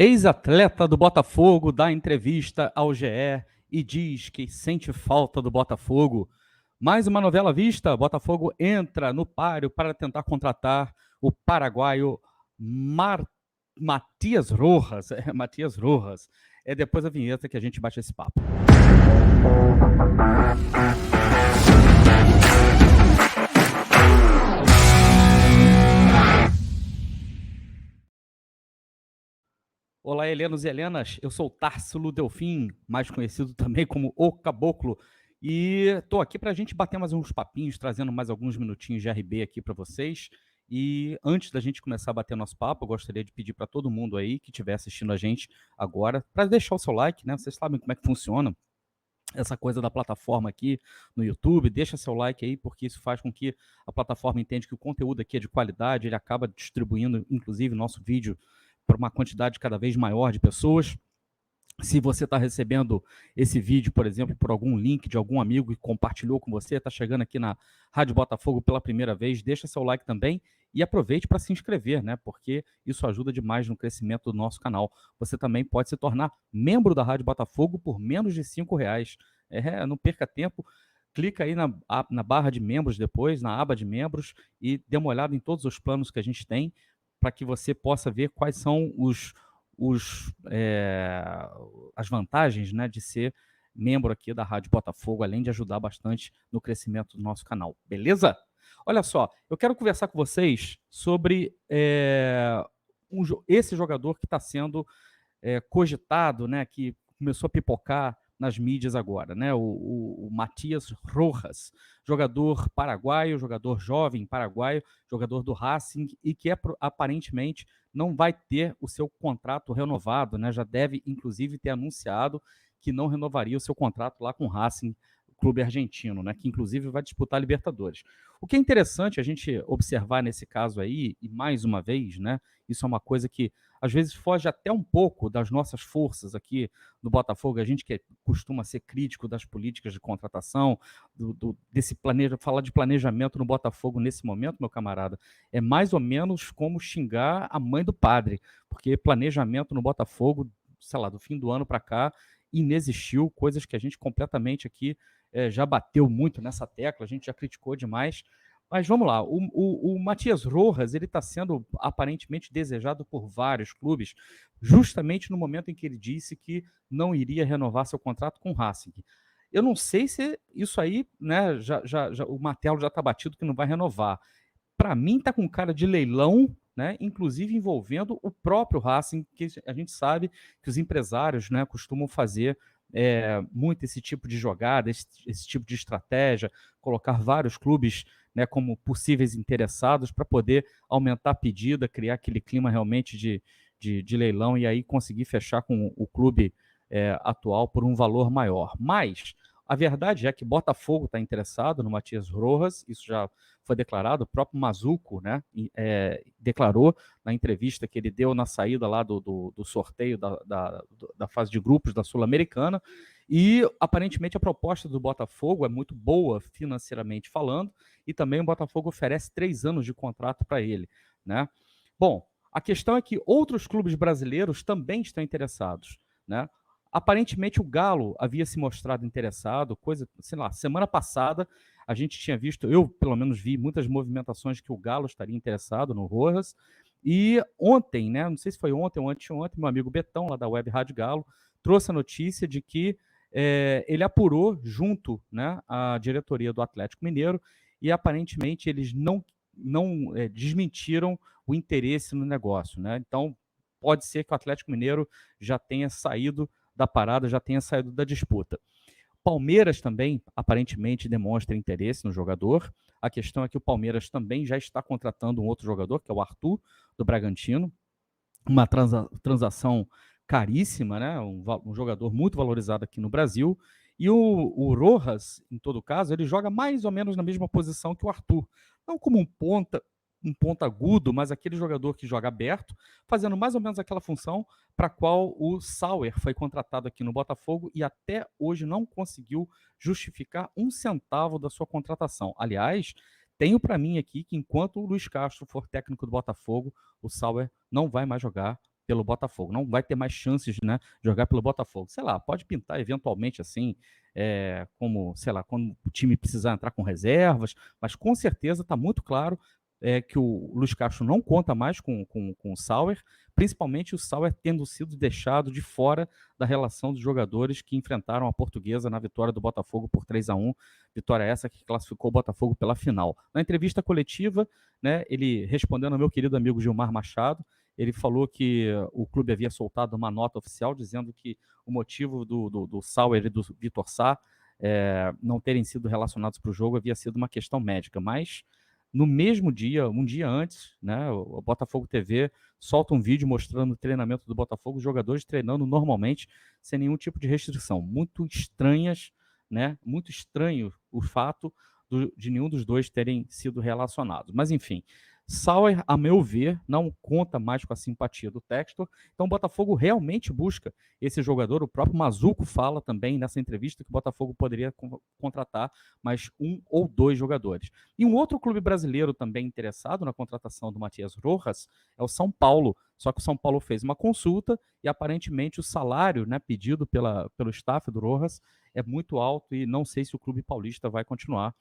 Ex-atleta do Botafogo dá entrevista ao GE e diz que sente falta do Botafogo. Mais uma novela vista, Botafogo entra no páreo para tentar contratar o paraguaio Matias Rojas. Matias Rojas. É depois da vinheta que a gente bate esse papo. Olá, Helenos e Helenas, eu sou o Társilo Delfim, mais conhecido também como O Caboclo, e estou aqui para a gente bater mais uns papinhos, trazendo mais alguns minutinhos de RB aqui para vocês. E antes da gente começar a bater nosso papo, eu gostaria de pedir para todo mundo aí que estiver assistindo a gente agora, para deixar o seu like, né? Vocês sabem como é que funciona essa coisa da plataforma aqui no YouTube, deixa seu like aí, porque isso faz com que a plataforma entenda que o conteúdo aqui é de qualidade, ele acaba distribuindo, inclusive, nosso vídeo para uma quantidade cada vez maior de pessoas. Se você está recebendo esse vídeo, por exemplo, por algum link de algum amigo que compartilhou com você, está chegando aqui na Rádio Botafogo pela primeira vez, deixa seu like também e aproveite para se inscrever, né? Porque isso ajuda demais no crescimento do nosso canal. Você também pode se tornar membro da Rádio Botafogo por menos de R$5. Não perca tempo. Clica aí na barra de membros depois, na aba de membros, e dê uma olhada em todos os planos que a gente tem, para que você possa ver quais são as vantagens, né, de ser membro aqui da Rádio Botafogo, além de ajudar bastante no crescimento do nosso canal. Beleza? Olha só, eu quero conversar com vocês sobre esse jogador que está sendo cogitado, né, que começou a pipocar nas mídias agora, né? O Matias Rojas, jogador paraguaio, jogador jovem paraguaio, jogador do Racing e que aparentemente não vai ter o seu contrato renovado, né? Já deve, inclusive, ter anunciado que não renovaria o seu contrato lá com o Racing, clube argentino, né? Que inclusive vai disputar a Libertadores. O que é interessante a gente observar nesse caso aí, e mais uma vez, né? Isso é uma coisa que às vezes foge até um pouco das nossas forças aqui no Botafogo, a gente que costuma ser crítico das políticas de contratação, falar de planejamento no Botafogo nesse momento, meu camarada, é mais ou menos como xingar a mãe do padre, porque planejamento no Botafogo, sei lá, do fim do ano para cá, inexistiu, coisas que a gente completamente aqui já bateu muito nessa tecla, a gente já criticou demais. Mas vamos lá, o Matias Rojas, ele está sendo aparentemente desejado por vários clubes, justamente no momento em que ele disse que não iria renovar seu contrato com o Racing. Eu não sei se isso aí, né, o martelo já está batido que não vai renovar. Para mim, está com cara de leilão, né, inclusive envolvendo o próprio Racing, que a gente sabe que os empresários, né, costumam fazer muito esse tipo de jogada, esse tipo de estratégia, colocar vários clubes, né, como possíveis interessados para poder aumentar a pedida, criar aquele clima realmente de leilão e aí conseguir fechar com o clube atual por um valor maior. Mas a verdade é que Botafogo está interessado no Matias Rojas, isso já foi declarado, o próprio Mazuco, né, declarou na entrevista que ele deu na saída lá do sorteio da fase de grupos da Sul-Americana, e aparentemente a proposta do Botafogo é muito boa financeiramente falando, e também o Botafogo oferece 3 anos de contrato para ele, né? Bom, a questão é que outros clubes brasileiros também estão interessados, né? Aparentemente o Galo havia se mostrado interessado, sei lá, semana passada a gente tinha visto, eu pelo menos vi muitas movimentações que o Galo estaria interessado no Rojas, e ontem, né, não sei se foi ontem ou anteontem, meu amigo Betão, lá da Web Rádio Galo, trouxe a notícia de que ele apurou junto, né, à diretoria do Atlético Mineiro e aparentemente eles não desmentiram o interesse no negócio, né? Então pode ser que o Atlético Mineiro já tenha saído da parada, já tenha saído da disputa. Palmeiras também, aparentemente, demonstra interesse no jogador. A questão é que o Palmeiras também já está contratando um outro jogador, que é o Arthur, do Bragantino. Uma transação caríssima, né? Um jogador muito valorizado aqui no Brasil. E o Rojas, em todo caso, ele joga mais ou menos na mesma posição que o Arthur. Não como um ponta agudo, mas aquele jogador que joga aberto, fazendo mais ou menos aquela função para a qual o Sauer foi contratado aqui no Botafogo e até hoje não conseguiu justificar um centavo da sua contratação. Aliás, tenho para mim aqui que enquanto o Luiz Castro for técnico do Botafogo, o Sauer não vai mais jogar pelo Botafogo, não vai ter mais chances, né, de jogar pelo Botafogo. Sei lá, pode pintar eventualmente assim, como, sei lá, quando o time precisar entrar com reservas, mas com certeza está muito claro que o Luiz Castro não conta mais com o Sauer, principalmente o Sauer tendo sido deixado de fora da relação dos jogadores que enfrentaram a Portuguesa na vitória do Botafogo por 3-1, vitória essa que classificou o Botafogo pela final. Na entrevista coletiva, né, ele respondendo ao meu querido amigo Gilmar Machado, ele falou que o clube havia soltado uma nota oficial dizendo que o motivo do Sauer e do Vitor Sá não terem sido relacionados para o jogo havia sido uma questão médica, mas no mesmo dia, um dia antes, né, o Botafogo TV solta um vídeo mostrando o treinamento do Botafogo, os jogadores treinando normalmente, sem nenhum tipo de restrição. Muito estranhas, né? Muito estranho o fato de nenhum dos dois terem sido relacionados. Mas, enfim, Sauer, a meu ver, não conta mais com a simpatia do Textor, então o Botafogo realmente busca esse jogador. O próprio Mazuco fala também nessa entrevista que o Botafogo poderia contratar mais um ou dois jogadores. E um outro clube brasileiro também interessado na contratação do Matias Rojas é o São Paulo, só que o São Paulo fez uma consulta e aparentemente o salário, né, pedido pelo staff do Rojas é muito alto e não sei se o clube paulista vai continuar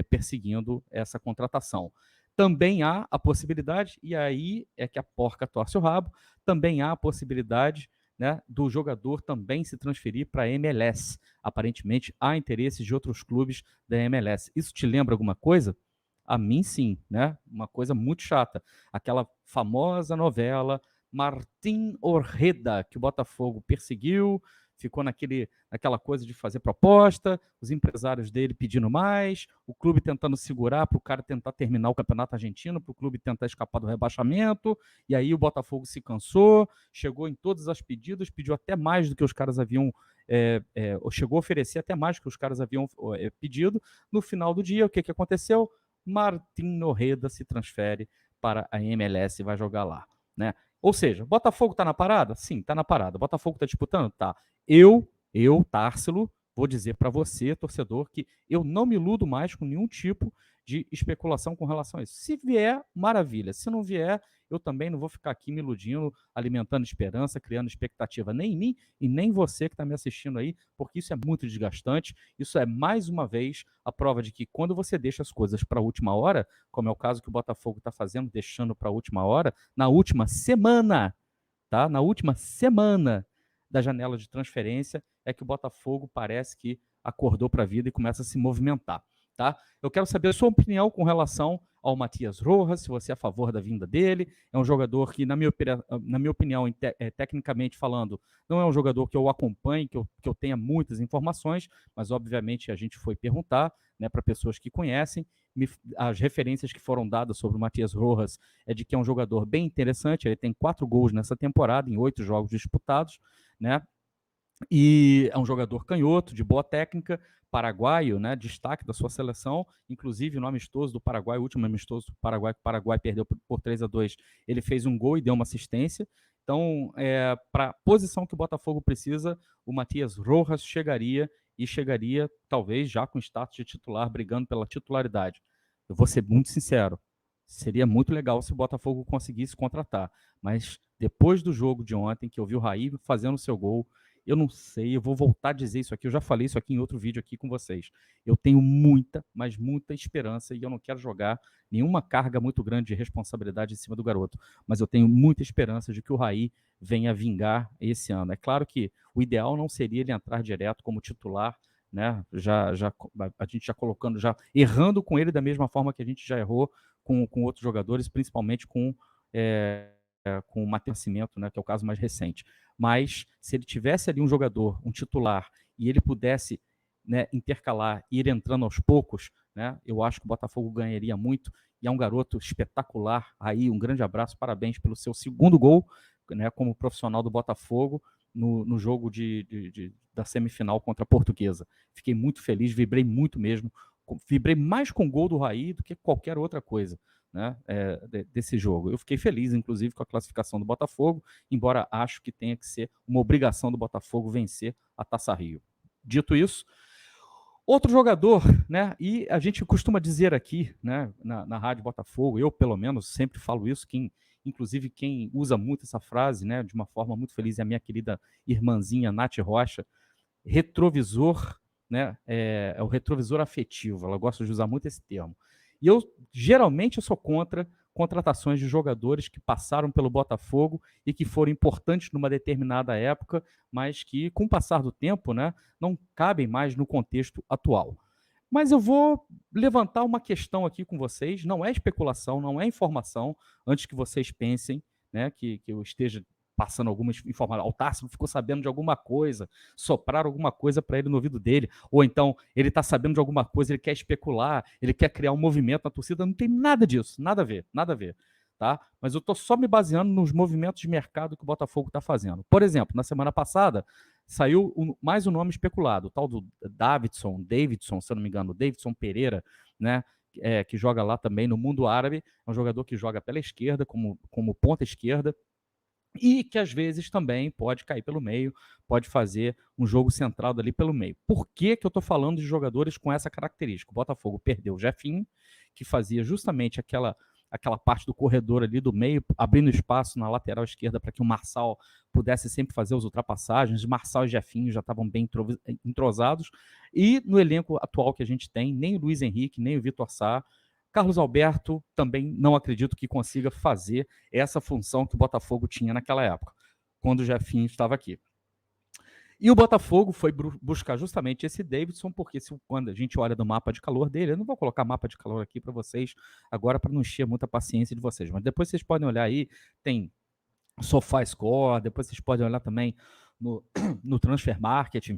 perseguindo essa contratação. Também há a possibilidade, e aí é que a porca torce o rabo, também há a possibilidade, né, do jogador também se transferir para a MLS. Aparentemente há interesses de outros clubes da MLS. Isso te lembra alguma coisa? A mim, sim, né? Uma coisa muito chata. Aquela famosa novela Martim Orreda, que o Botafogo perseguiu, ficou naquela coisa de fazer proposta, os empresários dele pedindo mais, o clube tentando segurar para o cara tentar terminar o campeonato argentino, para o clube tentar escapar do rebaixamento, e aí o Botafogo se cansou, chegou em todas as pedidas, pediu até mais do que os caras haviam chegou a oferecer até mais do que os caras haviam pedido. No final do dia, o que aconteceu? Martim Orreda se transfere para a MLS e vai jogar lá, né? Ou seja, Botafogo está na parada? Sim, está na parada. Botafogo está disputando? Tá. Eu, Társilo, vou dizer para você, torcedor, que eu não me iludo mais com nenhum tipo de especulação com relação a isso. Se vier, maravilha. Se não vier, eu também não vou ficar aqui me iludindo, alimentando esperança, criando expectativa nem em mim e nem você que está me assistindo aí, porque isso é muito desgastante. Isso é, mais uma vez, a prova de que quando você deixa as coisas para a última hora, como é o caso que o Botafogo está fazendo, deixando para a última hora, na última semana, tá? Na última semana da janela de transferência, é que o Botafogo parece que acordou para a vida e começa a se movimentar. Tá? Eu quero saber a sua opinião com relação ao Matias Rojas, se você é a favor da vinda dele. É um jogador que, na minha opinião, tecnicamente falando, não é um jogador que eu acompanhe, que eu tenha muitas informações, mas obviamente a gente foi perguntar, né, para pessoas que conhecem. As referências que foram dadas sobre o Matias Rojas é de que é um jogador bem interessante. Ele tem 4 gols nessa temporada, em 8 jogos disputados, né? E é um jogador canhoto, de boa técnica, paraguaio, né? Destaque da sua seleção, inclusive no amistoso do Paraguai, o último amistoso do Paraguai, que o Paraguai perdeu por 3-2, ele fez um gol e deu uma assistência. Então, para a posição que o Botafogo precisa, o Matias Rojas chegaria talvez já com status de titular, brigando pela titularidade. Eu vou ser muito sincero, seria muito legal se o Botafogo conseguisse contratar, mas depois do jogo de ontem, que eu vi o Raí fazendo o seu gol, eu não sei, eu vou voltar a dizer isso aqui, eu já falei isso aqui em outro vídeo aqui com vocês. Eu tenho muita, mas muita esperança e eu não quero jogar nenhuma carga muito grande de responsabilidade em cima do garoto, mas eu tenho muita esperança de que o Raí venha vingar esse ano. É claro que o ideal não seria ele entrar direto como titular, né? A gente já colocando, já errando com ele da mesma forma que a gente já errou com outros jogadores, principalmente com o Matheus Nascimento, né, que é o caso mais recente. Mas se ele tivesse ali um jogador, um titular, e ele pudesse, né, intercalar e ir entrando aos poucos, né, eu acho que o Botafogo ganharia muito. E é um garoto espetacular. Aí, um grande abraço, parabéns pelo seu segundo gol, né, como profissional do Botafogo no jogo da semifinal contra a Portuguesa. Fiquei muito feliz, vibrei muito mesmo. Vibrei mais com o gol do Raí do que qualquer outra coisa, né, desse jogo. Eu fiquei feliz, inclusive, com a classificação do Botafogo, embora acho que tenha que ser uma obrigação do Botafogo vencer a Taça Rio. Dito isso, outro jogador, né, e a gente costuma dizer aqui, né, na Rádio Botafogo, eu pelo menos sempre falo isso, inclusive quem usa muito essa frase, né, de uma forma muito feliz, é a minha querida irmãzinha Nath Rocha, retrovisor, né, é o retrovisor afetivo, ela gosta de usar muito esse termo. E geralmente, eu sou contra contratações de jogadores que passaram pelo Botafogo e que foram importantes numa determinada época, mas que, com o passar do tempo, né, não cabem mais no contexto atual. Mas eu vou levantar uma questão aqui com vocês, não é especulação, não é informação, antes que vocês pensem, né, que eu esteja passando alguma informação. O Tássio ficou sabendo de alguma coisa, sopraram alguma coisa para ele no ouvido dele, ou então ele está sabendo de alguma coisa, ele quer especular, ele quer criar um movimento na torcida, não tem nada disso, nada a ver, nada a ver. Tá? Mas eu estou só me baseando nos movimentos de mercado que o Botafogo está fazendo. Por exemplo, na semana passada, saiu mais um nome especulado, o tal do Davidson, se eu não me engano, Davidson Pereira, né? Que joga lá também no mundo árabe, é um jogador que joga pela esquerda, como ponta esquerda, e que às vezes também pode cair pelo meio, pode fazer um jogo central dali pelo meio. Por que eu estou falando de jogadores com essa característica? O Botafogo perdeu o Jefinho, que fazia justamente aquela parte do corredor ali do meio, abrindo espaço na lateral esquerda para que o Marçal pudesse sempre fazer as ultrapassagens. Marçal e Jefinho já estavam bem entrosados. E no elenco atual que a gente tem, nem o Luiz Henrique, nem o Vitor Sá, Carlos Alberto também não acredito que consiga fazer essa função que o Botafogo tinha naquela época, quando o Jefinho estava aqui. E o Botafogo foi buscar justamente esse Davidson, porque quando a gente olha do mapa de calor dele, eu não vou colocar mapa de calor aqui para vocês agora para não encher muita paciência de vocês, mas depois vocês podem olhar aí, tem SofaScore, depois vocês podem olhar também no Transfer Market,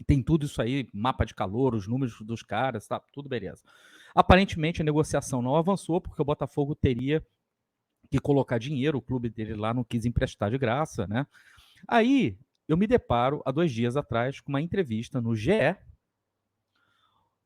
tem tudo isso aí, mapa de calor, os números dos caras, tá? Tudo beleza. Aparentemente a negociação não avançou, porque o Botafogo teria que colocar dinheiro, o clube dele lá não quis emprestar de graça, né? Aí eu me deparo, há 2 dias atrás, com uma entrevista no GE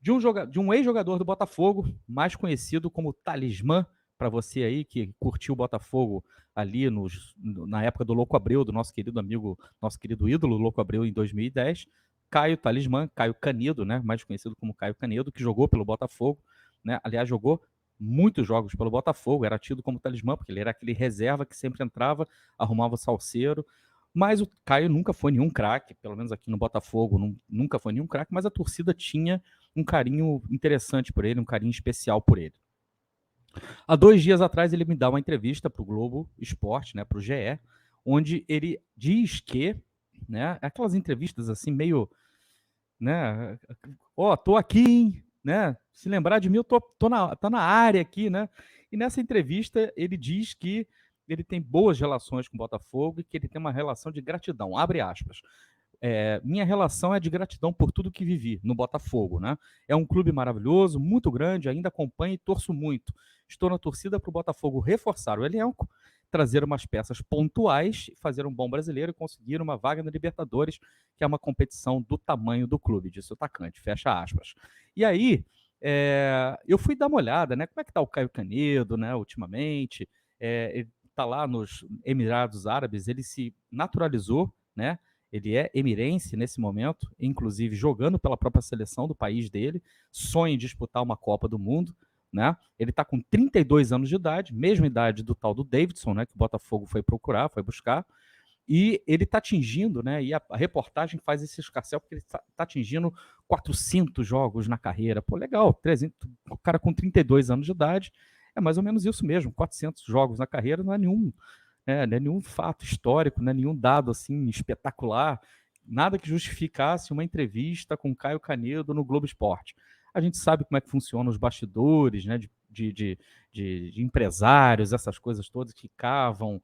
de um ex-jogador do Botafogo, mais conhecido como Talismã, para você aí que curtiu o Botafogo ali na época do Louco Abreu, do nosso querido amigo, nosso querido ídolo Louco Abreu em 2010, Caio Talismã, Caio Canedo, né, mais conhecido como Caio Canedo, que jogou pelo Botafogo, né, aliás, jogou muitos jogos pelo Botafogo, era tido como talismã, porque ele era aquele reserva que sempre entrava, arrumava o salseiro, mas o Caio nunca foi nenhum craque, pelo menos aqui no Botafogo, nunca foi nenhum craque, mas a torcida tinha um carinho interessante por ele, um carinho especial por ele. Há 2 dias atrás ele me dá uma entrevista para o Globo Esporte, né, para o GE, onde ele diz que, né, aquelas entrevistas assim meio, né, tô aqui, né, se lembrar de mim, eu tá na área aqui, né, e nessa entrevista ele diz que ele tem boas relações com o Botafogo e que ele tem uma relação de gratidão, abre aspas. Minha relação é de gratidão por tudo que vivi no Botafogo, né? É um clube maravilhoso, muito grande, ainda acompanho e torço muito. Estou na torcida para o Botafogo reforçar o elenco, trazer umas peças pontuais, fazer um bom brasileiro e conseguir uma vaga na Libertadores, que é uma competição do tamanho do clube, disse o atacante, fecha aspas. E aí, eu fui dar uma olhada, né? Como é que está o Caio Canedo, né, ultimamente? Ele está lá nos Emirados Árabes, ele se naturalizou, né? Ele é emirense nesse momento, inclusive jogando pela própria seleção do país dele, sonha em disputar uma Copa do Mundo, né? Ele está com 32 anos de idade, mesma idade do tal do Davidson, né? Que o Botafogo foi buscar, e ele está atingindo, né? E a reportagem faz esse escarcéu porque ele está atingindo 400 jogos na carreira. Pô, legal, 300, o cara com 32 anos de idade, é mais ou menos isso mesmo, 400 jogos na carreira não é nenhum fato histórico, não é nenhum dado assim espetacular, nada que justificasse uma entrevista com Caio Canedo no Globo Esporte. A gente sabe como é que funcionam os bastidores, né, de empresários, essas coisas todas que cavam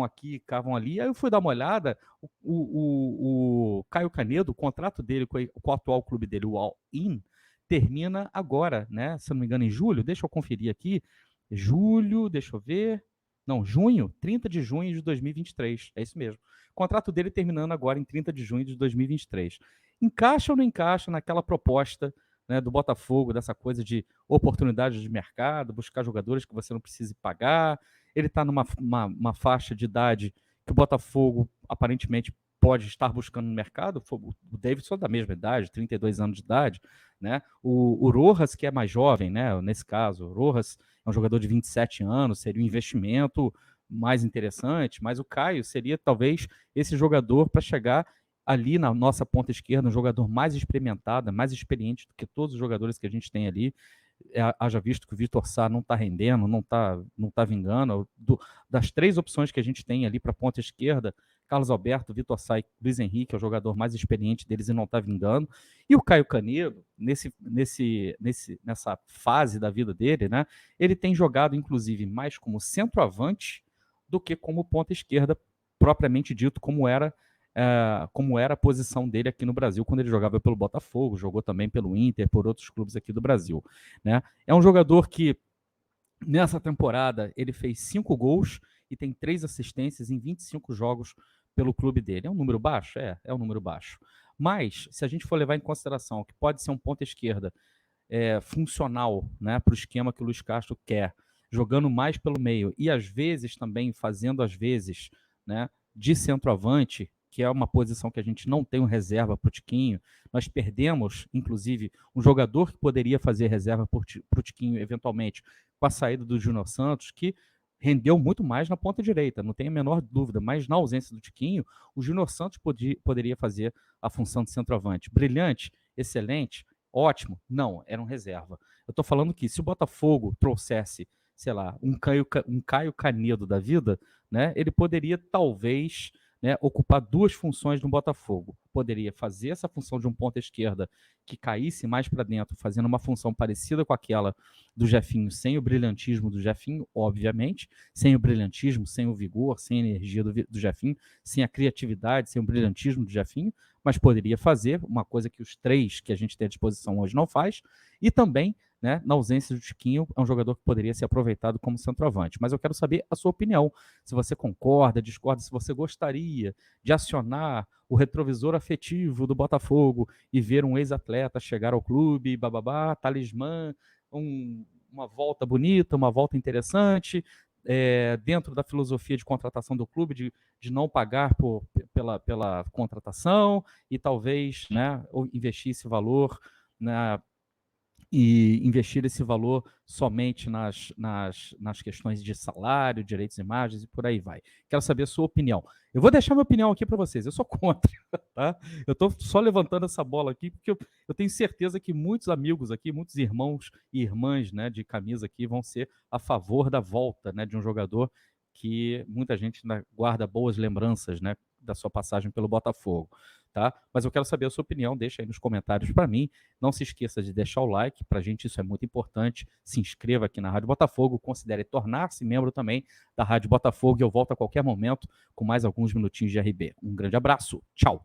aqui, cavam ali. Aí eu fui dar uma olhada, o Caio Canedo, o contrato dele com o atual clube dele, o All-In, termina agora, né? Se não me engano, em julho. Deixa eu conferir aqui. Julho, deixa eu ver. Não, junho, 30 de junho de 2023. É isso mesmo. O contrato dele terminando agora em 30 de junho de 2023. Encaixa ou não encaixa naquela proposta, né, do Botafogo, dessa coisa de oportunidade de mercado, buscar jogadores que você não precise pagar? Ele está numa uma faixa de idade que o Botafogo aparentemente pode estar buscando no mercado. O Davidson é da mesma idade, 32 anos de idade, né? O Rojas, que é mais jovem, né? Nesse caso, o Rojas é um jogador de 27 anos, seria um investimento mais interessante, mas o Caio seria talvez esse jogador para chegar ali na nossa ponta esquerda, um jogador mais experimentado, mais experiente do que todos os jogadores que a gente tem ali. Haja visto que o Vitor Sá não está rendendo, não tá vingando. Das três opções que a gente tem ali para a ponta esquerda, Carlos Alberto, Vitor Sá e Luiz Henrique é o jogador mais experiente deles e não está vingando. E o Caio Canedo, nessa fase da vida dele, né, ele tem jogado, inclusive, mais como centroavante do que como ponta esquerda, propriamente dito, como era a posição dele aqui no Brasil quando ele jogava pelo Botafogo, jogou também pelo Inter, por outros clubes aqui do Brasil. Né? É um jogador que, nessa temporada, ele fez 5 gols e tem 3 assistências em 25 jogos pelo clube dele. É um número baixo? É um número baixo. Mas, se a gente for levar em consideração que pode ser um ponta esquerda funcional, né, para o esquema que o Luiz Castro quer, jogando mais pelo meio e às vezes também fazendo né, de centroavante, que é uma posição que a gente não tem um reserva para o Tiquinho. Nós perdemos, inclusive, um jogador que poderia fazer reserva para o Tiquinho, eventualmente, com a saída do Júnior Santos, que rendeu muito mais na ponta direita, não tem a menor dúvida, mas na ausência do Tiquinho, o Júnior Santos poderia fazer a função de centroavante. Brilhante, excelente, ótimo. Não, era um reserva. Eu estou falando que se o Botafogo trouxesse, sei lá, um Caio Canedo da vida, né, ele poderia talvez, né, ocupar 2 funções no Botafogo. Poderia fazer essa função de um ponta esquerda que caísse mais para dentro, fazendo uma função parecida com aquela do Jefinho, sem o brilhantismo do Jefinho, obviamente, sem o brilhantismo, sem o vigor, sem a energia do Jefinho, sem a criatividade, sem o brilhantismo do Jefinho, mas poderia fazer uma coisa que os 3 que a gente tem à disposição hoje não faz, e também, né, na ausência do Tiquinho, é um jogador que poderia ser aproveitado como centroavante. Mas eu quero saber a sua opinião, se você concorda, discorda, se você gostaria de acionar o retrovisor afetivo do Botafogo e ver um ex-atleta chegar ao clube, bababá, talismã, uma volta bonita, uma volta interessante, dentro da filosofia de contratação do clube, de não pagar pela contratação e talvez, né, investir esse valor e investir esse valor somente nas questões de salário, direitos de imagens e por aí vai. Quero saber a sua opinião. Eu vou deixar minha opinião aqui para vocês. Eu sou contra, tá? Eu estou só levantando essa bola aqui porque eu tenho certeza que muitos amigos aqui, muitos irmãos e irmãs, né, de camisa aqui vão ser a favor da volta, né, de um jogador que muita gente guarda boas lembranças, né, da sua passagem pelo Botafogo. Tá? Mas eu quero saber a sua opinião, deixa aí nos comentários para mim. Não se esqueça de deixar o like, para a gente isso é muito importante. Se inscreva aqui na Rádio Botafogo, considere tornar-se membro também da Rádio Botafogo e eu volto a qualquer momento com mais alguns minutinhos de RB. Um grande abraço, tchau!